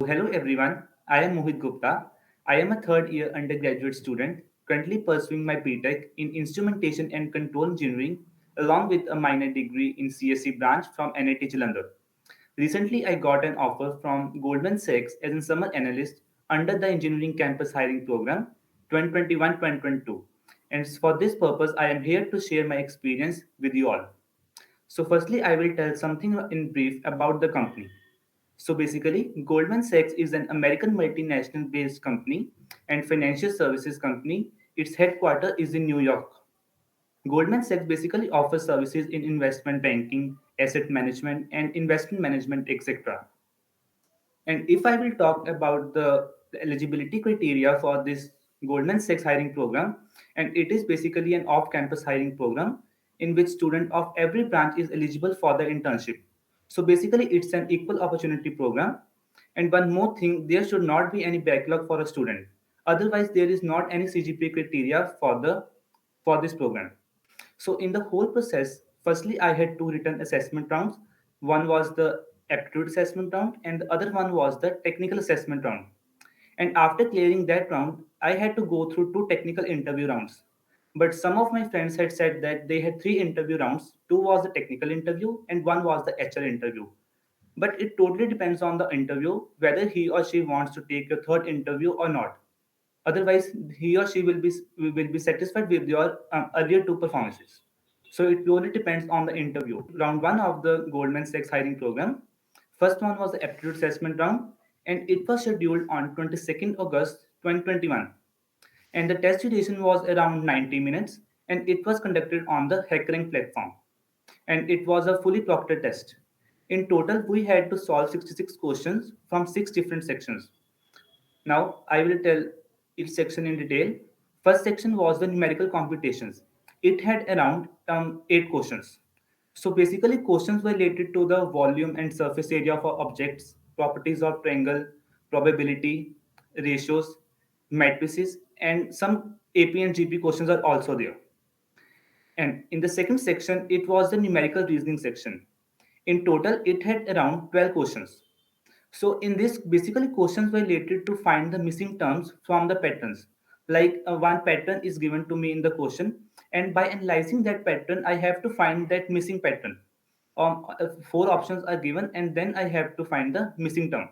So, hello everyone. I am Mohit Gupta. I am a third year undergraduate student currently pursuing my BTech in Instrumentation and Control Engineering along with a minor degree in CSE branch from NIT Jalandhar. Recently, I got an offer from Goldman Sachs as a summer analyst under the Engineering Campus Hiring Program 2021-2022. And for this purpose, I am here to share my experience with you all. So, firstly, I will tell something in brief about the company. So basically, Goldman Sachs is an American multinational based company and financial services company. Its headquarters is in New York. Goldman Sachs basically offers services in investment banking, asset management, and investment management, etc. And if I will talk about the eligibility criteria for this Goldman Sachs hiring program, and it is basically an off-campus hiring program in which student of every branch is eligible for the internship. So basically, it's an equal opportunity program. And one more thing, there should not be any backlog for a student. Otherwise, there is not any CGPA criteria for this program. So in the whole process, firstly, I had two written assessment rounds. One was the aptitude assessment round, and the other one was the technical assessment round. And after clearing that round, I had to go through two technical interview rounds. But some of my friends had said that they had three interview rounds. Two was the technical interview, and one was the HR interview. But it totally depends on the interview whether he or she wants to take a third interview or not. Otherwise, he or she will be satisfied with your earlier two performances. So it purely depends on the interview. Round one of the Goldman Sachs hiring program. First one was the aptitude assessment round, and it was scheduled on 22nd August 2021. And the test duration was around 90 minutes, and it was conducted on the HackerRank platform. And it was a fully proctored test. In total, we had to solve 66 questions from six different sections. Now, I will tell each section in detail. First section was the numerical computations. It had around eight questions. So basically, questions were related to the volume and surface area of objects, properties of triangle, probability, ratios, matrices, and some AP and GP questions are also there. And in the second section, it was the numerical reasoning section. In total, it had around 12 questions. So in this, basically questions were related to find the missing terms from the patterns. Like one pattern is given to me in the question, and by analyzing that pattern, I have to find that missing pattern. Four options are given, and then I have to find the missing term.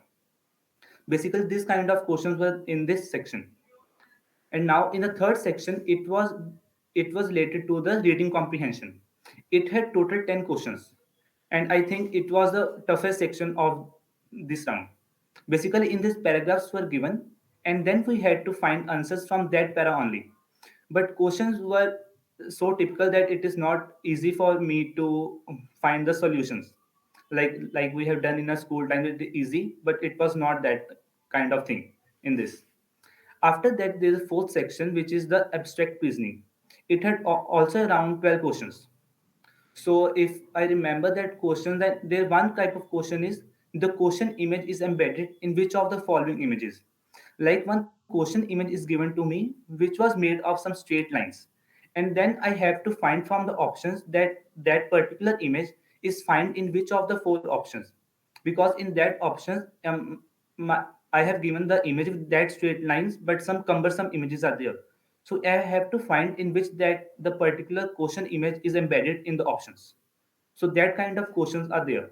Basically, this kind of questions were in this section. And now in the third section, it was related to the reading comprehension. It had total 10 questions, and I think it was the toughest section of this round. Basically, in these paragraphs were given, and then we had to find answers from that para only. But questions were so typical that it is not easy for me to find the solutions. Like we have done in a school time, it is easy, but it was not that kind of thing in this. After that, there is a fourth section, which is the abstract reasoning. It had also around 12 questions. So if I remember that question, that there one type of question is the question image is embedded in which of the following images. Like one question image is given to me, which was made of some straight lines, and then I have to find from the options that that particular image is found in which of the four options, because in that options I have given the image with that straight lines, but some cumbersome images are there. So I have to find in which that the particular question image is embedded in the options. So that kind of questions are there.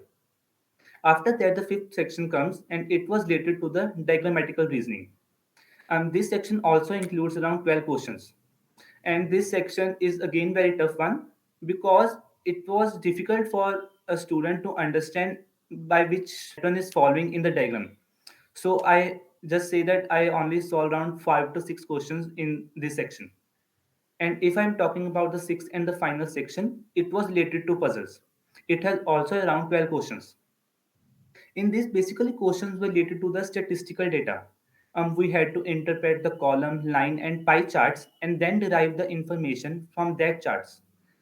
After that, the fifth section comes, and it was related to the diagrammatical reasoning. And this section also includes around 12 questions. And this section is again very tough one, because it was difficult for a student to understand by which pattern is following in the diagram. So I just say that I only solved around 5 to 6 questions in this section. And if I'm talking about the sixth and the final section, it was related to puzzles. It has also around 12 questions. In this, basically questions were related to the statistical data. We had to interpret the column, line, and pie charts and then derive the information from that charts.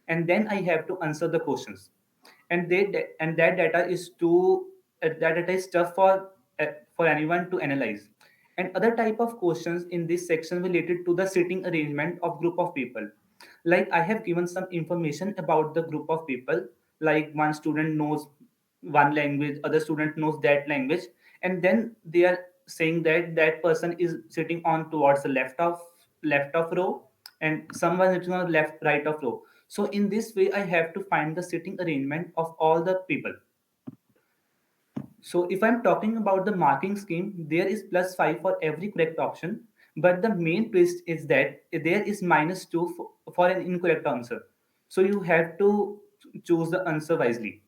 And then I have to answer the questions. And that data is tough for anyone to analyze. And other type of questions in this section related to the sitting arrangement of group of people. Like I have given some information about the group of people, like one student knows one language, other student knows that language, and then they are saying that that person is sitting on towards the left of row, and someone sitting on the left right of row. So in this way, I have to find the sitting arrangement of all the people. So if I'm talking about the marking scheme, there is plus 5 for every correct option. But the main twist is that there is minus 2 for an incorrect answer. So you have to choose the answer wisely.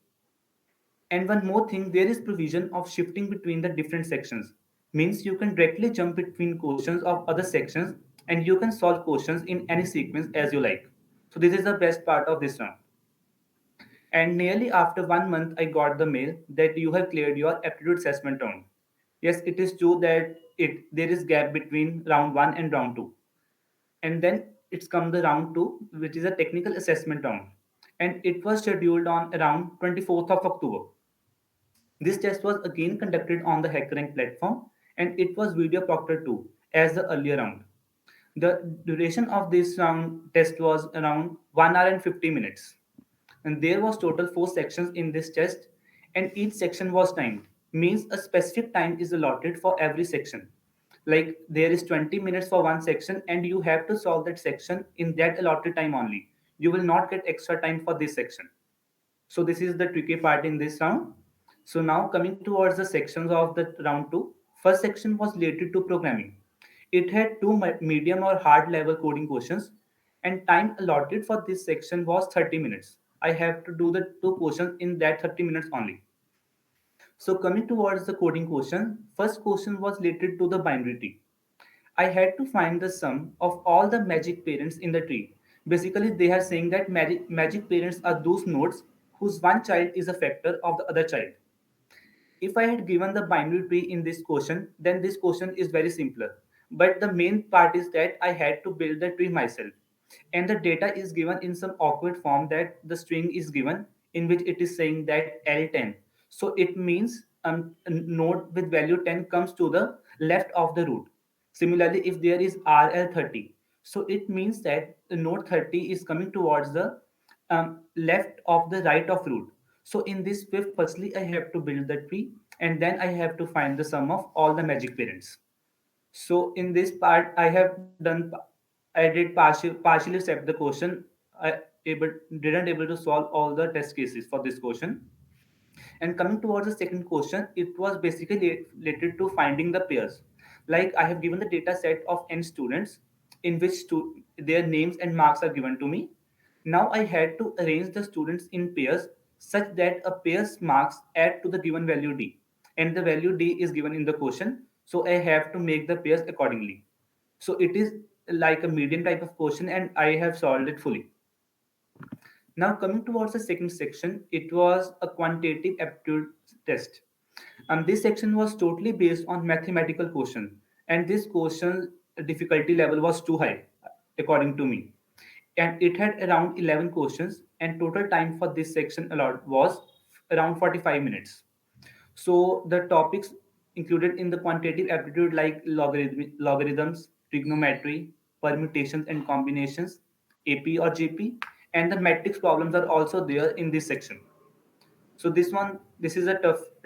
And one more thing, there is provision of shifting between the different sections. Means you can directly jump between questions of other sections, and you can solve questions in any sequence as you like. So this is the best part of this round. And nearly after 1 month, I got the mail that you have cleared your aptitude assessment round. Yes, it is true that there is gap between round one and round two, and then it's come the round two, which is a technical assessment round, and it was scheduled on around 24th of October. This test was again conducted on the HackerRank platform, and it was video proctored too, as the earlier round. The duration of this round test was around 1 hour and 50 minutes. And there was total 4 sections in this test, and each section was timed. Means a specific time is allotted for every section. Like there is 20 minutes for one section, and you have to solve that section in that allotted time only. You will not get extra time for this section. So this is the tricky part in this round. So now coming towards the sections of the round two. First section was related to programming. It had two medium or hard level coding questions, and time allotted for this section was 30 minutes. I have to do the two questions in that 30 minutes only. So coming towards the coding question, first question was related to the binary tree. I had to find the sum of all the magic parents in the tree. Basically, they are saying that magic parents are those nodes whose one child is a factor of the other child. If I had given the binary tree in this question, then this question is very simpler. But the main part is that I had to build the tree myself. And the data is given in some awkward form that the string is given in which it is saying that L10. So it means a node with value 10 comes to the left of the root. Similarly, if there is RL30, so it means that the node 30 is coming towards the left of the right of root. So in this way, firstly, I have to build the tree, and then I have to find the sum of all the magic parents. So in this part, I did partially accept the question. I able didn't able to solve all the test cases for this question. And coming towards the second question, it was basically related to finding the pairs. Like I have given the data set of n students in which their names and marks are given to me. Now I had to arrange the students in pairs such that a pair's marks add to the given value d. And the value d is given in the question. So I have to make the pairs accordingly. So it is like a medium type of question, and I have solved it fully. Now, coming towards the second section, it was a quantitative aptitude test. And this section was totally based on mathematical question, and this question difficulty level was too high, according to me. And it had around 11 questions, and total time for this section allowed was around 45 minutes. So the topics included in the quantitative aptitude like logarithms, trigonometry, permutations and combinations, AP or JP, and the matrix problems are also there in this section. So this is a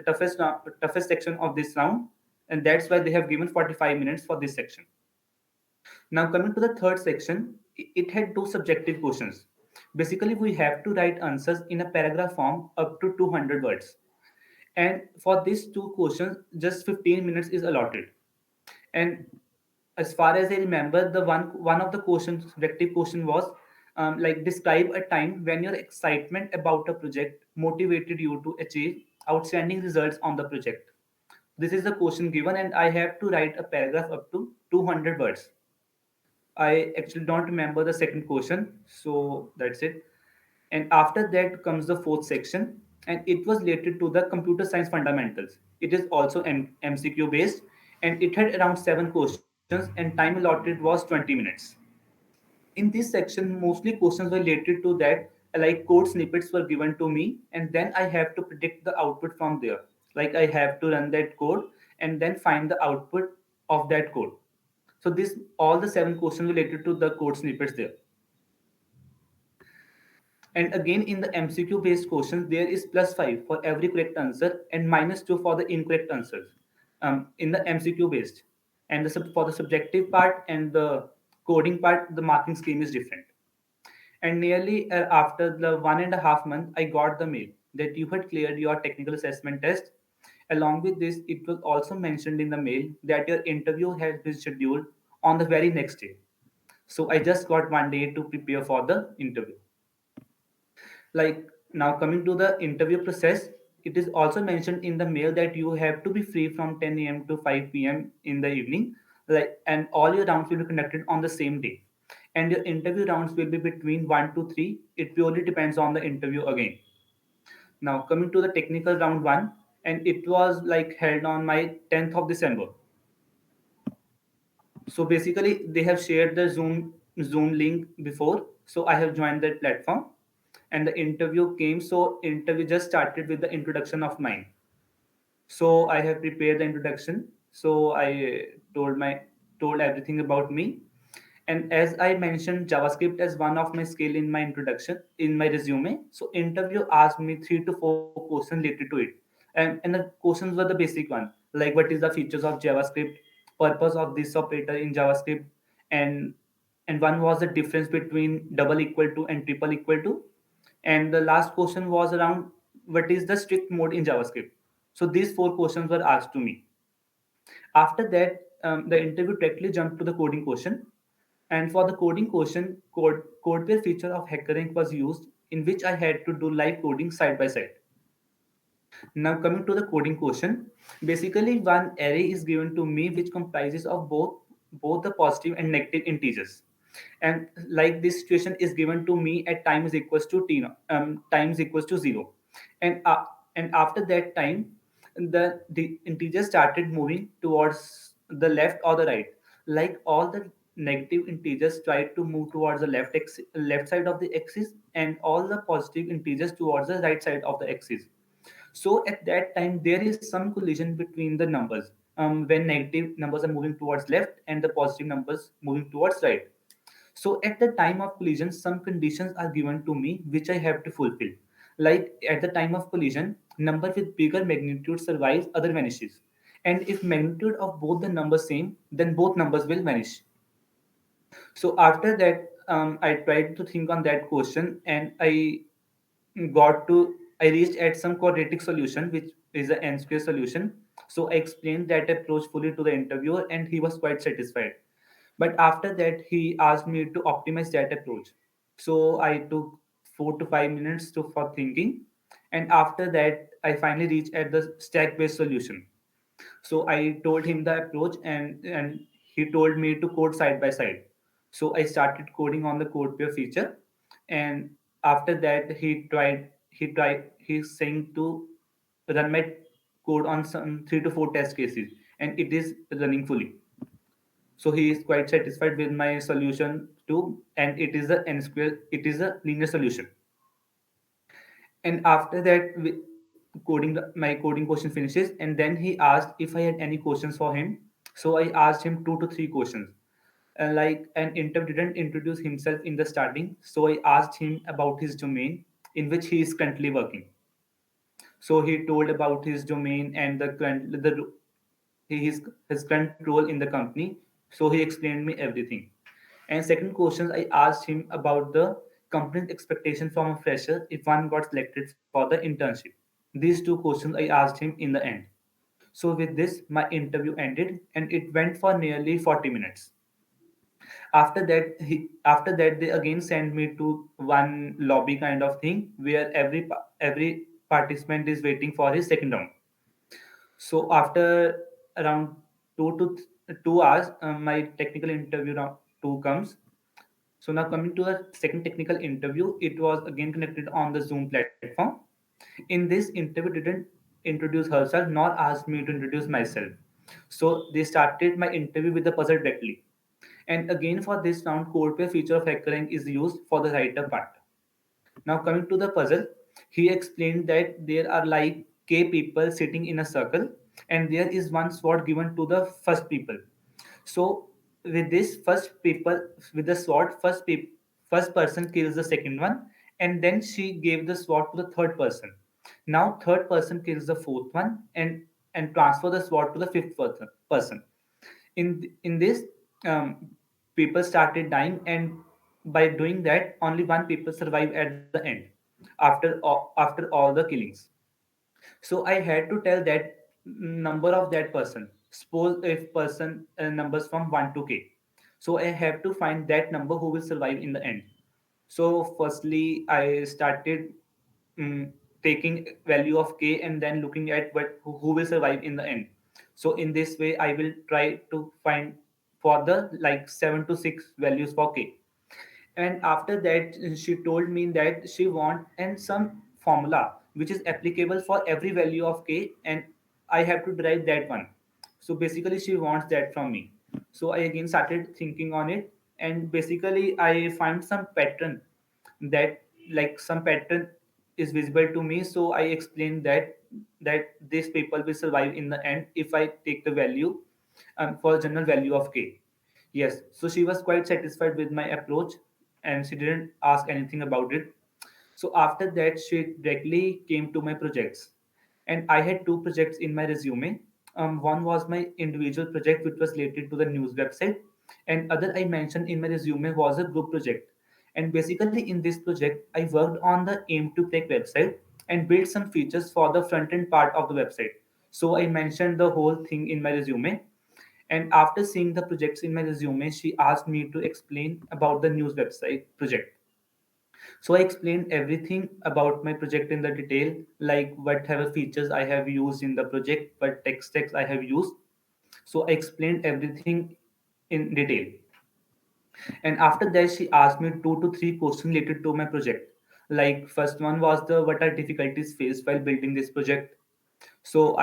toughest section of this round, and that's why they have given 45 minutes for this section. Now coming to the third section, it had two subjective questions. Basically, we have to write answers in a paragraph form up to 200 words. And for these two questions, just 15 minutes is allotted. And as far as I remember, the one of the questions, subjective question was like describe a time when your excitement about a project motivated you to achieve outstanding results on the project. This is the question given, and I have to write a paragraph up to 200 words. I actually don't remember the second question, so that's it. And after that comes the fourth section, and it was related to the computer science fundamentals. It is also MCQ based, and it had around 7 questions, and time allotted was 20 minutes. In this section, mostly questions were related to that, like code snippets were given to me, and then I have to predict the output from there. Like I have to run that code and then find the output of that code. So this all the 7 questions related to the code snippets there. And again, in the MCQ based questions, there is plus 5 for every correct answer and minus 2 for the incorrect answers. in the MCQ based, and for the subjective part and the coding part, the marking scheme is different. And nearly after the 1.5 month, I got the mail that you had cleared your technical assessment test. Along with this, it was also mentioned in the mail that your interview has been scheduled on the very next day. So I just got one day to prepare for the interview. Like, now coming to the interview process, it is also mentioned in the mail that you have to be free from 10 a.m. to 5 p.m. in the evening, like, and all your rounds will be conducted on the same day. And your interview rounds will be between 1 to 3. It purely depends on the interview again. Now coming to the technical round 1, and it was like held on my 10th of December. So basically they have shared the Zoom link before, so I have joined that platform, and the interview came. So interview just started with the introduction of mine. So I have prepared the introduction. So I told everything about me. And as I mentioned JavaScript as one of my skill in my introduction in my resume, so interview asked me 3 to 4 questions related to it. And the questions were the basic one, like what is the features of JavaScript, purpose of this operator in JavaScript, and and one was the difference between double equal to and triple equal to. And the last question was around what is the strict mode in JavaScript. So these 4 questions were asked to me. After that, the interview directly jumped to the coding question. And for the coding question, code feature of HackerRank was used, in which I had to do live coding side by side. Now coming to the coding question, basically one array is given to me which comprises of both the positive and negative integers. And like this situation is given to me at time is equals to t times equals to 0. And and after that time, the integer started moving towards the left or the right. Like all the negative integers tried to move towards the left side of the axis, and all the positive integers towards the right side of the axis. So at that time, there is some collision between the numbers, when negative numbers are moving towards left and the positive numbers moving towards right. So at the time of collision, some conditions are given to me which I have to fulfill. Like at the time of collision, number with bigger magnitude survives, other vanishes. And if magnitude of both the numbers same, then both numbers will vanish. So after that, I tried to think on that question, and got to I reached at some quadratic solution, which is an n square solution. So I explained that approach fully to the interviewer, and he was quite satisfied. But after that, he asked me to optimize that approach. So I took 4 to 5 minutes for thinking, and after that, I finally reached at the stack-based solution. So I told him the approach, and he told me to code side by side. So I started coding on the code pair feature, and after that he's saying to run my code on some 3 to 4 test cases, and it is running fully. So he is quite satisfied with my solution too, and it is a n square, it is a linear solution. And after that, my coding question finishes, and then he asked if I had any questions for him. So I asked him 2 to 3 questions. Like, an interview didn't introduce himself in the starting, so I asked him about his domain in which he is currently working. So he told about his domain and his current role in the company. So he explained me everything. And second question, I asked him about the company's expectation from a fresher if one got selected for the internship. These 2 questions I asked him in the end. So with this, my interview ended, and it went for nearly 40 minutes. After that they again sent me to one lobby kind of thing where every participant is waiting for his second round. So after around 2 hours, my technical interview round 2 comes. So now coming to the second technical interview, it was again conducted on the Zoom platform. In this interview didn't introduce herself nor asked me to introduce myself. So they started my interview with the puzzle directly. And again for this round, code pair feature of HackerRank is used for the writer part. Now coming to the puzzle, he explained that there are like k people sitting in a circle, and there is one sword given to the first people. So with this first people with the sword, first person kills the second one, and then she gave the sword to the third person. Now third person kills the fourth one, and transfer the sword to the fifth person. In this, um, people started dying, and by doing that, only one people survive at the end after all the killings. So I had to tell that number of that person. Suppose if person numbers from 1 to k, so I have to find that number who will survive in the end. So firstly I started um, taking value of k and then looking at who will survive in the end. So in this way I will try to find for the like 7 to 6 values for k. And after that she told me that she want and some formula which is applicable for every value of k, and I have to derive that one. So basically she wants that from me. So I again started thinking on it, and basically I find some pattern that like some pattern is visible to me. So I explained that these people will survive in the end if I take the value for general value of k. Yes, so she was quite satisfied with my approach, and she didn't ask anything about it. So after that, she directly came to my projects, and I had two projects in my resume. One was my individual project, which was related to the news website, and other I mentioned in my resume was a group project. And basically, in this project, I worked on the Aim2crack website and built some features for the front end part of the website. So I mentioned the whole thing in my resume. And after seeing the projects in my resume, she asked me to explain about the news website project. So I explained everything about my project in the detail, like whatever features I have used in the project, what tech stacks I have used. So I explained everything in detail. And after that, she asked me 2 to 3 questions related to my project. Like first one was the what are difficulties faced while building this project. So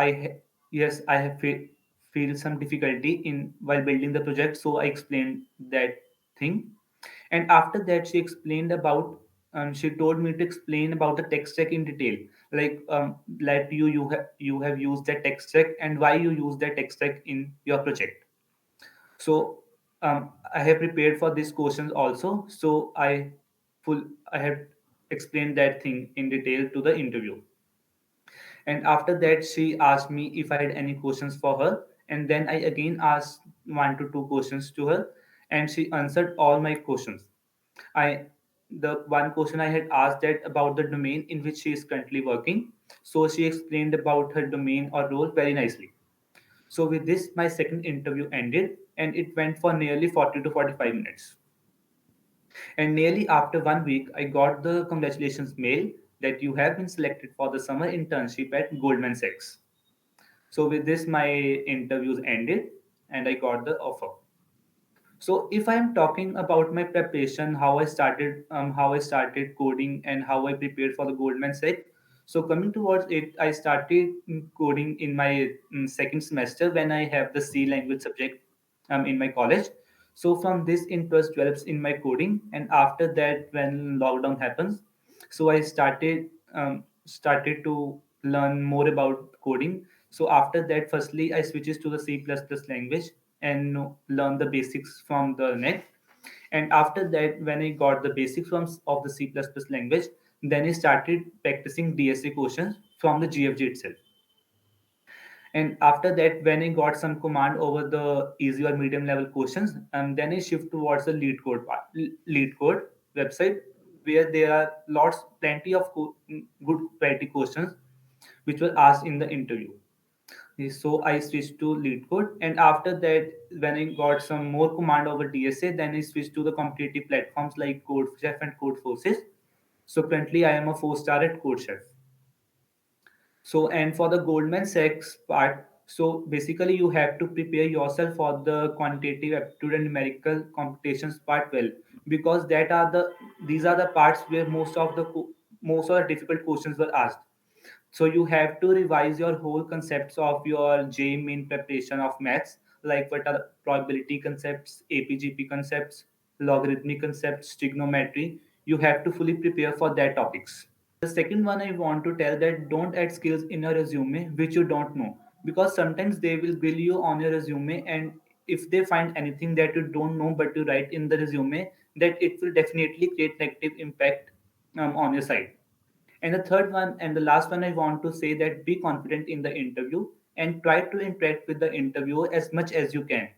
yes, I have feel some difficulty in while building the project. So I explained that thing. And after that, she explained about. She told me to explain about the tech stack in detail, like that you have used that tech stack and why you use that tech stack in your project. So I have prepared for these questions also. So full I have explained that thing in detail to the interview. And after that, she asked me if I had any questions for her. And then I again asked 1 to 2 questions to her, and she answered all my questions. I the one question I had asked that about the domain in which she is currently working. So she explained about her domain or role very nicely. So with this, my second interview ended, and it went for nearly 40 to 45 minutes. And nearly after 1 week, I got the congratulations mail that you have been selected for the summer internship at Goldman Sachs. So with this, my interviews ended, and I got the offer. So if I am talking about my preparation, how I started coding, and how I prepared for the Goldman Sachs. So coming towards it, I started coding in my second semester when I have the C language subject in my college. So from this interest develops in my coding, and after that, when lockdown happens, so I started to learn more about coding. So after that, firstly I switches to the C++ language and learn the basics from the net. And after that, when I got the basics of the C++ language, then I started practicing DSA questions from the GFG itself. And after that, when I got some command over the easy or medium level questions, then I shift towards the lead code website, where there are plenty of good quality questions which were asked in the interview. So I switched to lead code, and after that, when I got some more command over DSA, then I switched to the competitive platforms like CodeChef and CodeForces. So currently, I am a 4 star at CodeChef. So, and for the Goldman Sachs part, so basically you have to prepare yourself for the quantitative aptitude and numerical computations part well, because these are the parts where most of the difficult questions were asked. So you have to revise your whole concepts of your J main preparation of maths, like what are probability concepts, APGP concepts, logarithmic concepts, trigonometry. You have to fully prepare for that topics. The second one I want to tell that don't add skills in your resume which you don't know, because sometimes they will bill you on your resume, and if they find anything that you don't know but you write in the resume, that it will definitely create negative impact on your side. And the third one and the last one I want to say that be confident in the interview. and try to interact with the interviewer as much as you can,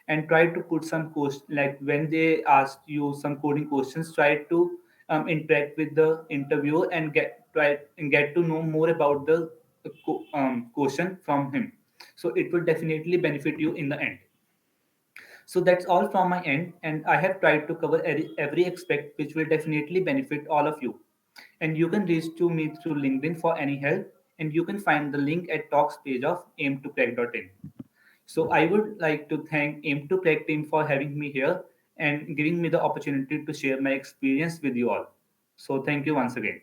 and try to put some question, like when they ask you some coding questions, try to interact with the interviewer and get to know more about the question from him. So it will definitely benefit you in the end. So that's all from my end, and I have tried to cover every aspect which will definitely benefit all of you. And you can reach to me through LinkedIn for any help, and you can find the link at talks page of aim2crack.in. So I would like to thank Aim2crack team for having me here and giving me the opportunity to share my experience with you all. So thank you once again.